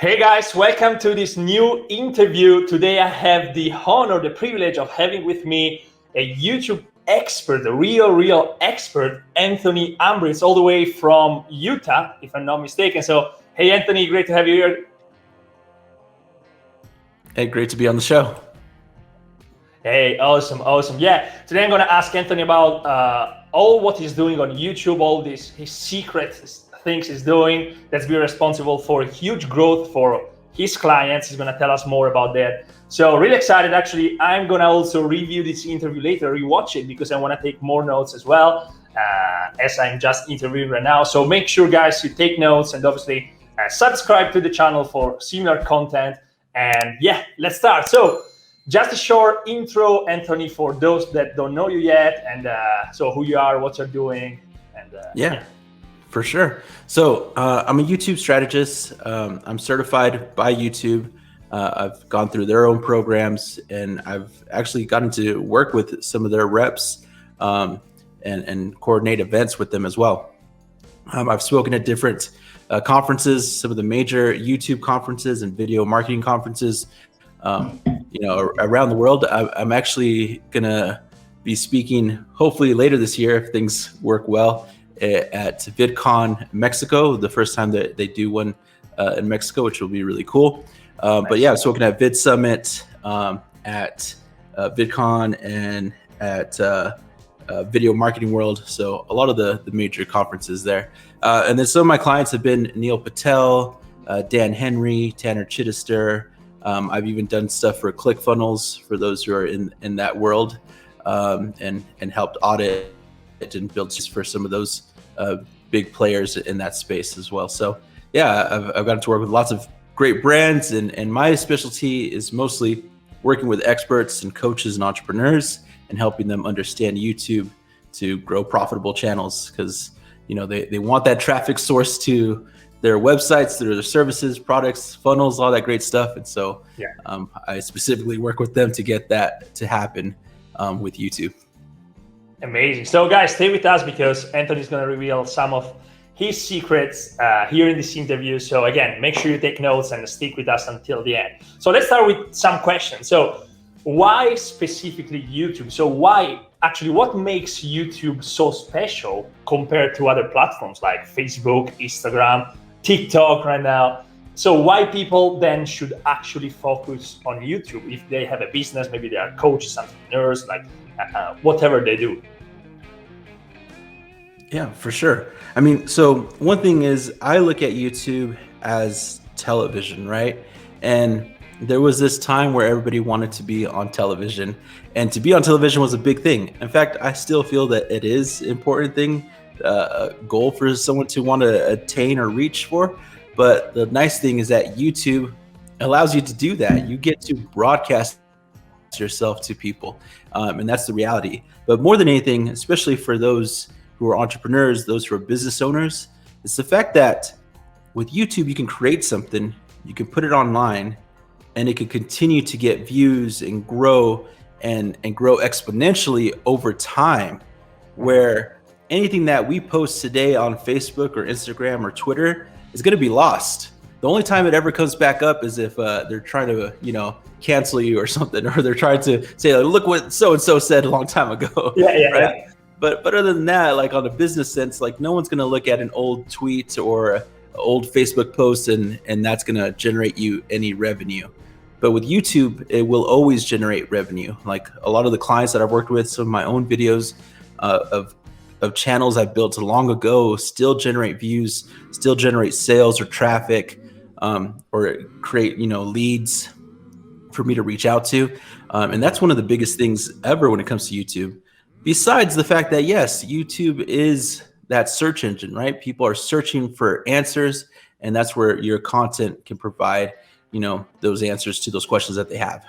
Hey guys, welcome to this new interview. Today I have the honor, the privilege of having with me a YouTube expert, a real expert, Anthony Ambriz, all the way from Utah, if I'm not mistaken. So, hey Anthony, great to have you here. Hey, great to be on the show. Hey, awesome. Yeah, today I'm going to ask Anthony about all what he's doing on YouTube, all his secret things he's doing that's been responsible for huge growth for his clients. He's going to tell us more about that. So really excited. Actually, I'm going to also review this interview later, rewatch it, because I want to take more notes as well, as I'm just interviewing right now. So make sure, guys, you take notes and obviously subscribe to the channel for similar content. And yeah, let's start. So just a short intro, Anthony, for those that don't know you yet, and so who you are, what you're doing, and yeah, for sure. So I'm a YouTube strategist. I'm certified by YouTube. I've gone through their own programs, and I've actually gotten to work with some of their reps and coordinate events with them as well. I've spoken at different conferences, some of the major YouTube conferences and video marketing conferences, around the world. I'm actually gonna be speaking hopefully later this year, if things work well, at VidCon Mexico, the first time that they do one in Mexico, which will be really cool. But yeah, I've spoken at Vid Summit, at VidCon, and at Video Marketing World. So a lot of the major conferences there. And then some of my clients have been Neil Patel, Dan Henry, Tanner Chittister. I've even done stuff for ClickFunnels for those who are in that world, and helped audit and build for some of those big players in that space as well. So yeah, I've gotten to work with lots of great brands, and my specialty is mostly working with experts and coaches and entrepreneurs and helping them understand YouTube to grow profitable channels, because they want that traffic source to their websites, their services, products, funnels, all that great stuff. And so I specifically work with them to get that to happen with YouTube. Amazing. So guys, stay with us, because Anthony's going to reveal some of his secrets here in this interview. So again, make sure you take notes and stick with us until the end. So let's start with some questions. So why specifically YouTube? So what makes YouTube so special compared to other platforms like Facebook, Instagram, TikTok right now? So why people then should actually focus on YouTube if they have a business, maybe they are coaches, entrepreneurs, like whatever they do? Yeah, for sure. I mean, so one thing is I look at YouTube as television, right? And there was this time where everybody wanted to be on television, and to be on television was a big thing. In fact, I still feel that it is an important thing, a goal for someone to want to attain or reach for. But the nice thing is that YouTube allows you to do that. You get to broadcast yourself to people, and that's the reality. But more than anything, especially for those who are entrepreneurs, those who are business owners, it's the fact that with YouTube, you can create something, you can put it online, and it can continue to get views and grow and grow exponentially over time, where anything that we post today on Facebook or Instagram or Twitter is going to be lost. The only time it ever comes back up is if they're trying to, cancel you or something, or they're trying to say, look what so-and-so said a long time ago. Right? But other than that, like on a business sense, like no one's going to look at an old tweet or an old Facebook post and that's going to generate you any revenue. But with YouTube, it will always generate revenue. Like a lot of the clients that I've worked with, some of my own videos of channels I built long ago still generate views, still generate sales or traffic, or create, leads for me to reach out to. And that's one of the biggest things ever when it comes to YouTube. Besides the fact that, yes, YouTube is that search engine, right? People are searching for answers, and that's where your content can provide, those answers to those questions that they have.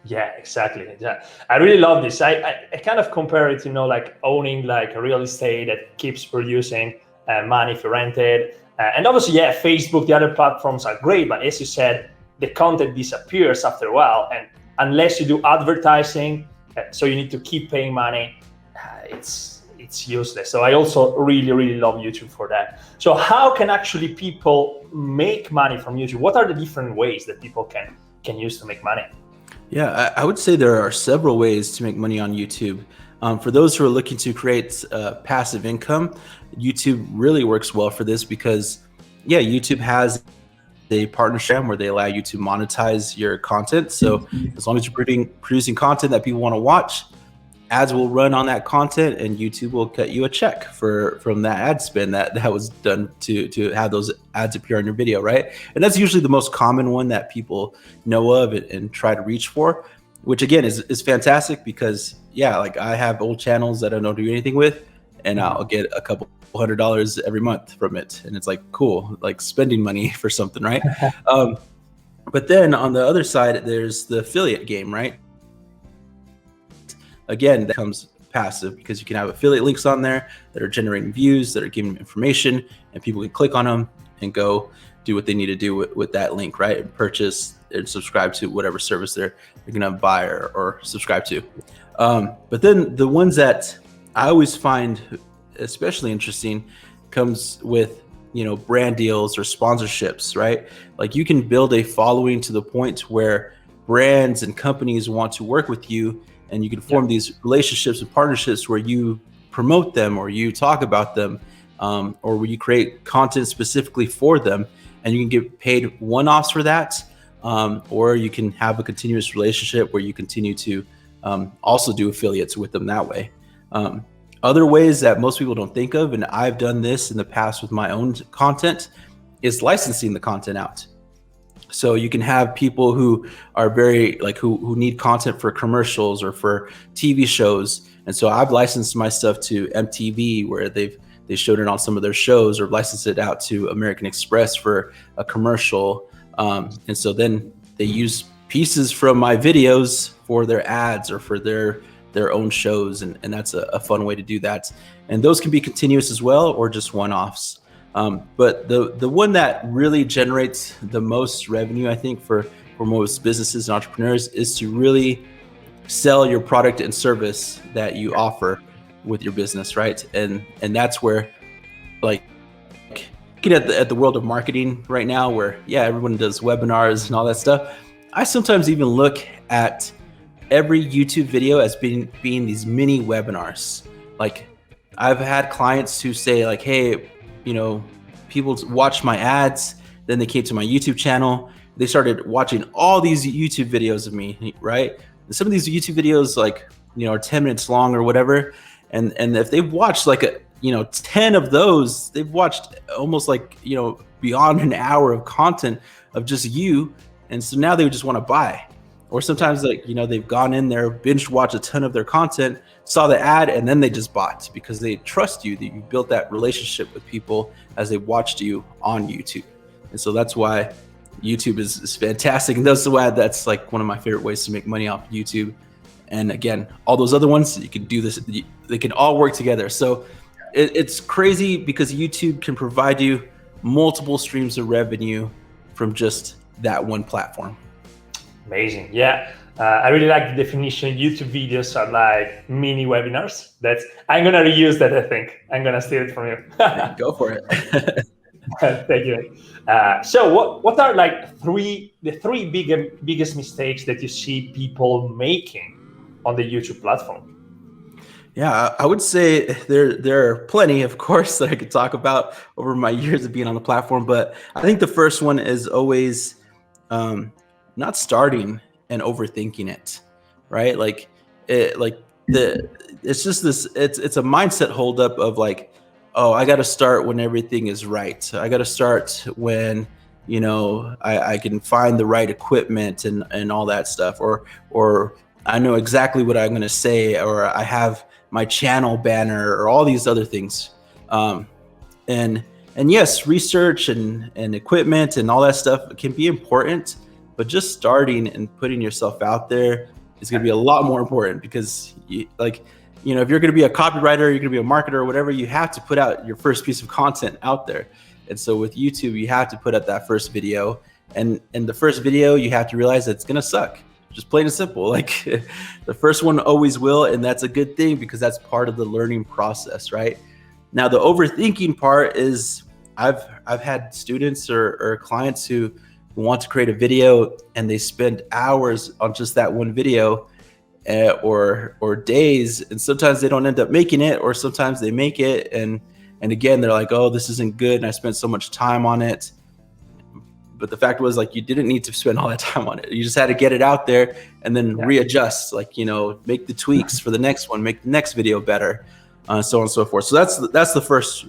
Yeah, exactly. Yeah, I really love this. I kind of compare it, like owning like a real estate that keeps producing money if you rent it. And obviously, yeah, Facebook, the other platforms are great, but as you said, the content disappears after a while. And unless you do advertising, so you need to keep paying money, it's it's useless. So I also really love YouTube for that. So how can actually people make money from YouTube? What are the different ways that people can use to make money? Yeah, I would say there are several ways to make money on YouTube. For those who are looking to create passive income, YouTube really works well for this because, yeah, YouTube has a partnership where they allow you to monetize your content. So as long as you're producing content that people want to watch, ads will run on that content, and YouTube will cut you a check from that ad spend that was done to have those ads appear on your video, right? And that's usually the most common one that people know of and try to reach for, which again is fantastic because, yeah, like I have old channels that I don't do anything with, and I'll get a couple $100 every month from it, and it's like cool, like spending money for something, right? But then on the other side, there's the affiliate game, right? Again, that comes passive because you can have affiliate links on there that are generating views, that are giving information, and people can click on them and go do what they need to do with that link, right? And purchase and subscribe to whatever service they're gonna buy or subscribe to. But then the ones that I always find especially interesting comes with, you know, brand deals or sponsorships, right? Like you can build a following to the point where brands and companies want to work with you, and you can form these relationships and partnerships where you promote them or you talk about them, or where you create content specifically for them, and you can get paid one-offs for that, or you can have a continuous relationship where you continue to also do affiliates with them that way. Other ways that most people don't think of, and I've done this in the past with my own content, is licensing the content out. So you can have people who are very like who need content for commercials or for TV shows. And so I've licensed my stuff to MTV where they showed it on some of their shows, or licensed it out to American Express for a commercial. And so then they use pieces from my videos for their ads or for their own shows. And that's a fun way to do that. And those can be continuous as well, or just one-offs. But the one that really generates the most revenue, I think, for most businesses and entrepreneurs is to really sell your product and service that you offer with your business, right? And that's where, like, looking at the world of marketing right now, where, yeah, everyone does webinars and all that stuff. I sometimes even look at every YouTube video as being these mini webinars. Like, I've had clients who say like, hey, you know, people watched my ads, then they came to my YouTube channel, they started watching all these YouTube videos of me, right? And some of these YouTube videos, like, you know, are 10 minutes long or whatever. And if they've watched like 10 of those, they've watched almost like, you know, beyond an hour of content of just you. And so now they just want to buy. Or sometimes, like, you know, they've gone in there, binge watched a ton of their content, saw the ad, and then they just bought because they trust you, that you built that relationship with people as they watched you on YouTube. And so that's why YouTube is fantastic. And that's why that's like one of my favorite ways to make money off YouTube. And again, all those other ones, you can do this, they can all work together. So it's crazy because YouTube can provide you multiple streams of revenue from just that one platform. Amazing. Yeah. I really like the definition. YouTube videos are like mini webinars. I'm going to reuse that. I think I'm going to steal it from you. Go for it. Thank you. So what are like the three biggest mistakes that you see people making on the YouTube platform? Yeah, I would say there are plenty, of course, that I could talk about over my years of being on the platform. But I think the first one is always not starting and overthinking it, right? Like it's just this, it's a mindset holdup of like, oh, I got to start when everything is right. I got to start when, you know, I can find the right equipment and all that stuff, or I know exactly what I'm going to say, or I have my channel banner, or all these other things. And yes, research and equipment and all that stuff can be important, but just starting and putting yourself out there is going to be a lot more important, because if you're going to be a copywriter, you're going to be a marketer or whatever, you have to put out your first piece of content out there. And so with YouTube, you have to put out that first video, and the first video, you have to realize that it's going to suck, just plain and simple. Like the first one always will, and that's a good thing because that's part of the learning process, right? Now the overthinking part is I've had students or clients who want to create a video and they spend hours on just that one video, or days, and sometimes they don't end up making it, or sometimes they make it, and again they're like, oh, this isn't good and I spent so much time on it. But the fact was, like, you didn't need to spend all that time on it. You just had to get it out there and then readjust, like, make the tweaks for the next one, make the next video better, so on and so forth. So that's the first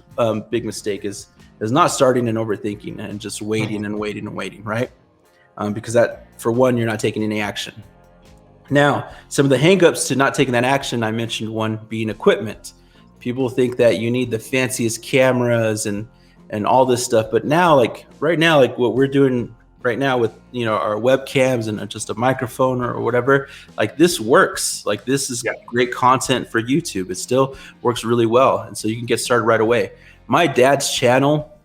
big mistake is not starting and overthinking and just waiting and waiting and waiting, right? Because that, for one, you're not taking any action. Now, some of the hangups to not taking that action, I mentioned one being equipment. People think that you need the fanciest cameras and all this stuff, but now, like right now, like what we're doing right now with our webcams and just a microphone or whatever, like this works. Like this is great content for YouTube. It still works really well, and so you can get started right away. My dad's channel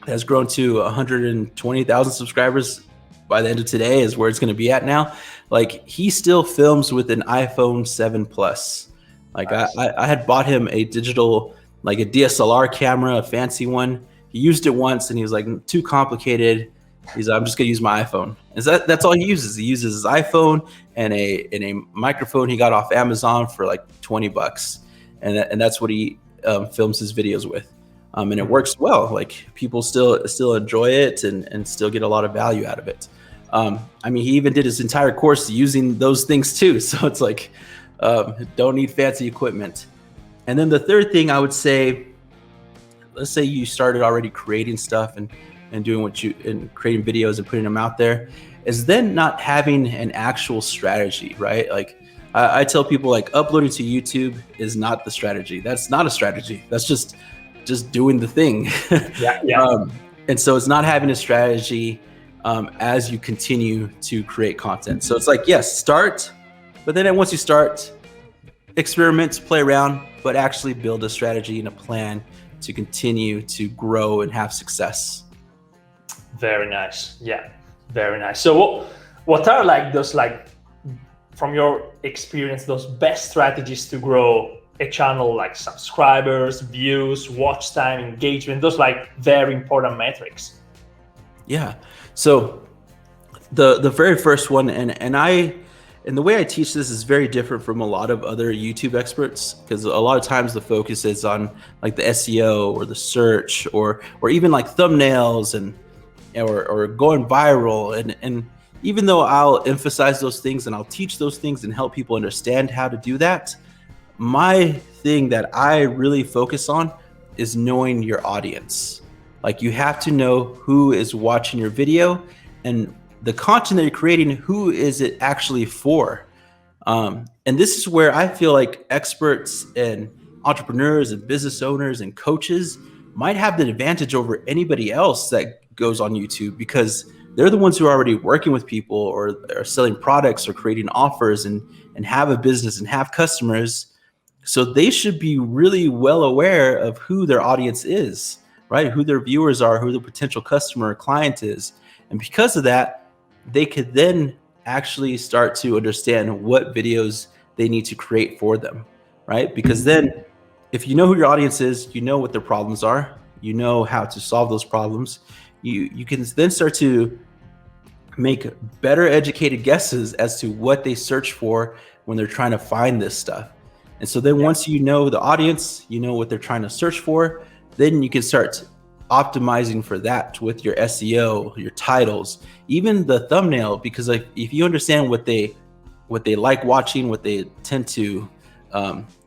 has grown to 120,000 subscribers by the end of today, is where it's going to be at now. Like he still films with an iPhone 7 Plus. Like nice. I had bought him a digital, like a DSLR camera, a fancy one. He used it once and he was like, too complicated. He's like, I'm just gonna use my iPhone. And that's all he uses. He uses his iPhone and a microphone he got off Amazon for like $20. And that's what he films his videos with. And it works well. Like people still enjoy it and still get a lot of value out of it. I mean, he even did his entire course using those things too. So it's like, don't need fancy equipment. And then the third thing I would say, let's say you started already creating stuff and doing and creating videos and putting them out there, is then not having an actual strategy, right? Like I tell people, like, uploading to YouTube is not the strategy. That's not a strategy. That's just doing the thing. And so it's not having a strategy as you continue to create content. So it's like, yes, start, but then once you start, experiment, play around, but actually build a strategy and a plan to continue to grow and have success. Very nice. Yeah, very nice. So what are like those, like, from your experience, those best strategies to grow a channel, like subscribers, views, watch time, engagement, those like very important metrics? Yeah. So the very first one, and the way I teach this is very different from a lot of other YouTube experts, because a lot of times the focus is on like the SEO or the search or even like thumbnails or going viral. And even though I'll emphasize those things and I'll teach those things and help people understand how to do that, my thing that I really focus on is knowing your audience. Like you have to know who is watching your video and the content that you're creating, who is it actually for? And this is where I feel like experts and entrepreneurs and business owners and coaches might have the advantage over anybody else that goes on YouTube, because they're the ones who are already working with people or are selling products or creating offers and have a business and have customers. So they should be really well aware of who their audience is, right? Who their viewers are, who the potential customer or client is. And because of that, they could then actually start to understand what videos they need to create for them, right? Because then if you know who your audience is, you know what their problems are, you know how to solve those problems, you can then start to make better educated guesses as to what they search for when they're trying to find this stuff. And so then once you know the audience, you know what they're trying to search for, then you can start optimizing for that with your SEO, your titles, even the thumbnail, because like if you understand what they like watching, what they tend to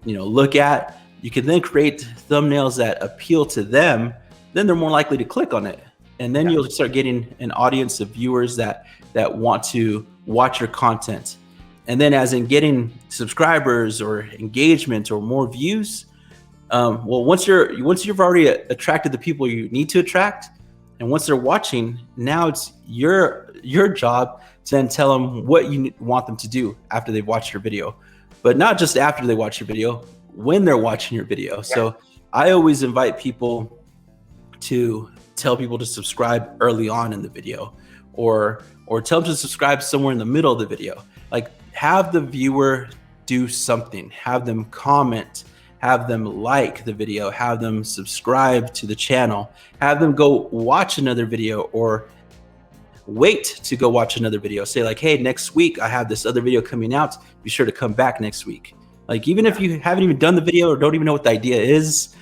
look at, you can then create thumbnails that appeal to them. Then they're more likely to click on it, and then you'll start getting an audience of viewers that want to watch your content. And then as in getting subscribers or engagement or more views, once you've already attracted the people you need to attract, and once they're watching, now it's your job to then tell them what you want them to do after they've watched your video, but not just after they watch your video, when they're watching your video. So I always invite people to tell people to subscribe early on in the video, or tell them to subscribe somewhere in the middle of the video. Like, have the viewer do something, have them comment, have them like the video, have them subscribe to the channel, have them go watch another video, or wait to go watch another video. Say like, hey, next week I have this other video coming out, be sure to come back next week. Like, even if you haven't even done the video or don't even know what the idea is,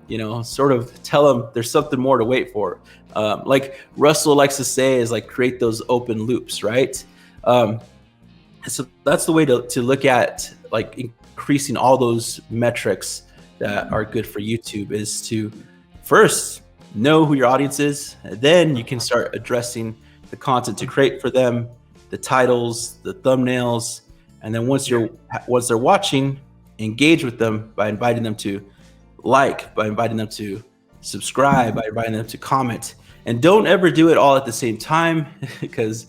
you know, sort of tell them there's something more to wait for. Like Russell likes to say, is like, create those open loops, right? So that's the way to look at like increasing all those metrics that are good for YouTube, is to first know who your audience is, and then you can start addressing the content to create for them, the titles, the thumbnails, and then once they're watching, engage with them by inviting them to like, by inviting them to subscribe, by inviting them to comment. And don't ever do it all at the same time, because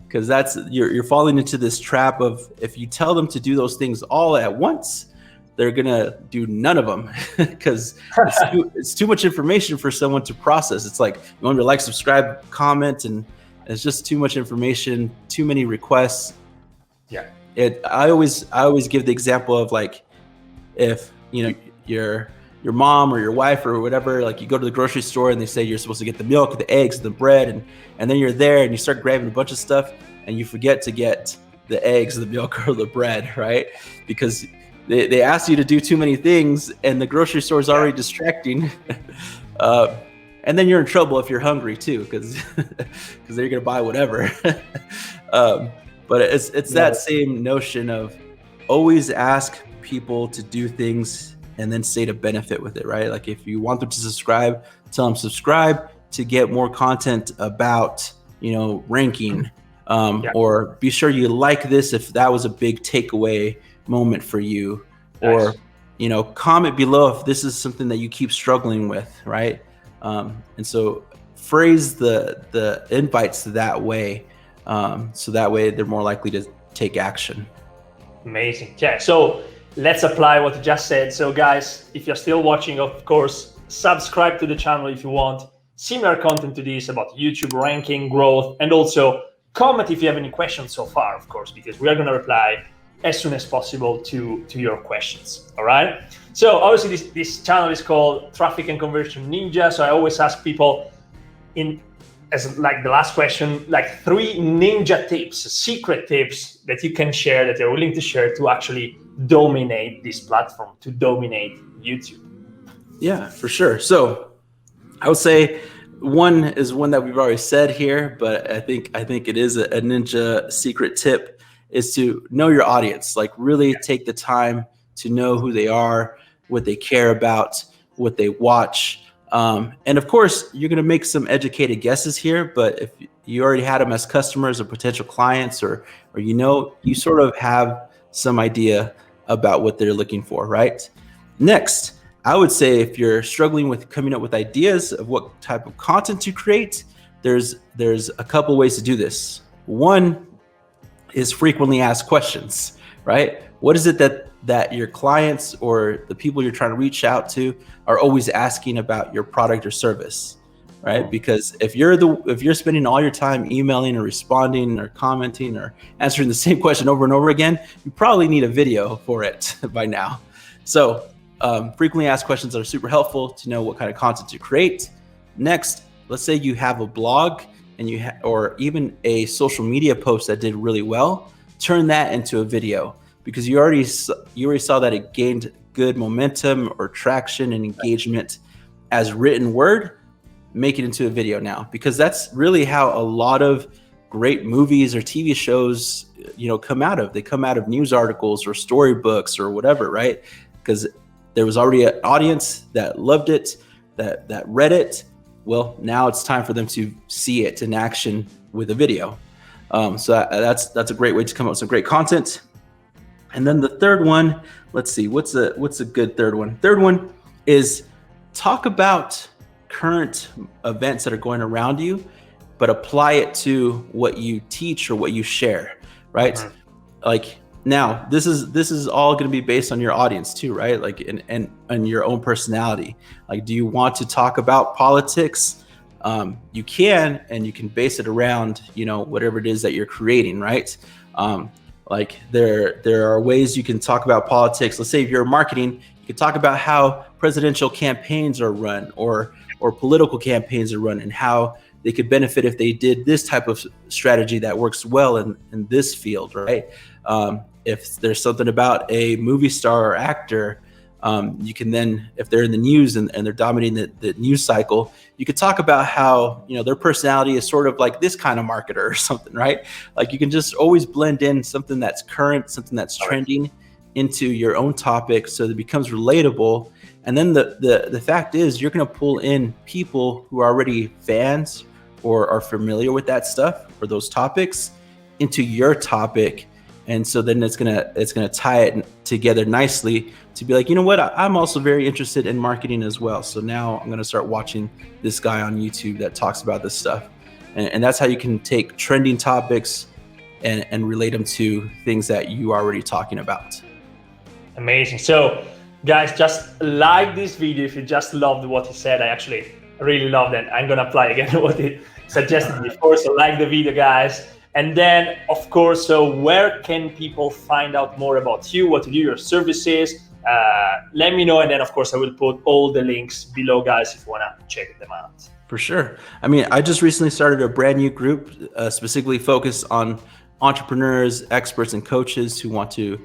that's you're falling into this trap of, if you tell them to do those things all at once, they're gonna do none of them, because it's too much information for someone to process. It's like, you want to like, subscribe, comment, and it's just too much information, too many requests. Yeah. I always give the example of, like, if you know your mom or your wife or whatever, like, you go to the grocery store and they say you're supposed to get the milk, the eggs, the bread, and then you're there and you start grabbing a bunch of stuff and you forget to get the eggs, the milk, or the bread, right? Because they ask you to do too many things and the grocery store is already distracting. And then you're in trouble if you're hungry too, because they're gonna buy whatever. But it's that same notion of always ask people to do things and then say to benefit with it, right? Like, if you want them to subscribe, tell them subscribe to get more content about, you know, ranking, or be sure you like this if that was a big takeaway moment for you, or, you know, comment below if this is something that you keep struggling with, right? And so phrase the invites that way, so that way they're more likely to take action. Amazing. Yeah. So let's apply what you just said. So guys, if you're still watching, of course, subscribe to the channel if you want similar content to this about YouTube ranking, growth, and also comment if you have any questions so far, of course, because we are going to reply as soon as possible to your questions. All right. So obviously this channel is called Traffic and Conversion Ninja. So I always ask people, as like the last question, like 3 ninja tips, secret tips that you can share, that you're willing to share to actually dominate this platform, to dominate YouTube. Yeah, for sure. So I would say one is one that we've already said here, but I think it is a ninja secret tip, is to know your audience. Like, really take the time to know who they are, what they care about, what they watch. And of course, you're going to make some educated guesses here, but if you already had them as customers or potential clients, or you know, you sort of have some idea about what they're looking for, right? Next, I would say, if you're struggling with coming up with ideas of what type of content to create, there's a couple ways to do this. One is frequently asked questions, right? What is it that your clients or the people you're trying to reach out to are always asking about your product or service, right? Because if you're spending all your time emailing or responding or commenting or answering the same question over and over again, you probably need a video for it by now. So frequently asked questions are super helpful to know what kind of content to create. Next, let's say you have a blog and or even a social media post that did really well, turn that into a video, because you already saw that it gained good momentum or traction and engagement as written word. Make it into a video now, because that's really how a lot of great movies or TV shows, you know, come out of. They come out of news articles or storybooks or whatever, right? Because there was already an audience that loved it, that read it. Well, now it's time for them to see it in action with a video. So that's a great way to come up with some great content. And then the third one, let's see, what's a good third one? Third one is talk about current events that are going around you, but apply it to what you teach or what you share, right? Mm-hmm. Like, now this is all going to be based on your audience too, right? Like, and your own personality. Like, do you want to talk about politics? you can, and you can base it around, you know, whatever it is that you're creating, right? Like there are ways you can talk about politics. Let's say if you're marketing, you can talk about how presidential campaigns are run, or political campaigns are run, and how they could benefit if they did this type of strategy that works well in this field, right? If there's something about a movie star or actor, you can then, if they're in the news and they're dominating the news cycle, you could talk about how, you know, their personality is sort of like this kind of marketer or something, right? Like you can just always blend in something that's current, something that's trending into your own topic so that it becomes relatable. And then the fact is, you're going to pull in people who are already fans or are familiar with that stuff or those topics into your topic. And so then it's gonna tie it together nicely to be like, you know what, I'm also very interested in marketing as well. So now I'm gonna start watching this guy on YouTube that talks about this stuff. And that's how you can take trending topics and relate them to things that you are already talking about. Amazing. So guys, just like this video if you just loved what he said. I actually really loved it. I'm gonna apply again what he suggested before. So like the video, guys. And then, of course, so where can people find out more about you, what you do, your services? Let me know. And then, of course, I will put all the links below, guys, if you want to check them out. For sure. I mean, I just recently started a brand new group specifically focused on entrepreneurs, experts, and coaches who want to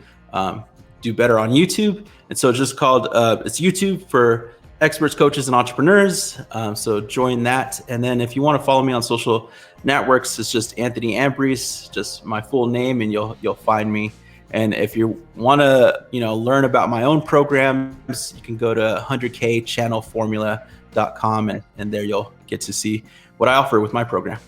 do better on YouTube. And so it's just called, it's YouTube for experts, coaches, and entrepreneurs. So join that. And then if you want to follow me on social networks, it's just Anthony Ambriz, just my full name, and you'll find me. And if you want to, you know, learn about my own programs, you can go to 100kchannelformula.com, and there you'll get to see what I offer with my program.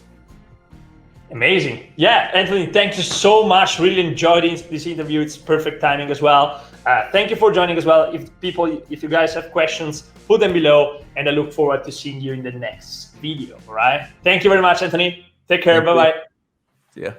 Amazing. Yeah, Anthony, thank you so much. Really enjoyed this interview. It's perfect timing as well. Thank you for joining as well. If you guys have questions, put them below, and I look forward to seeing you in the next video. All right. Thank you very much, Anthony. Take care. Bye-bye. See ya.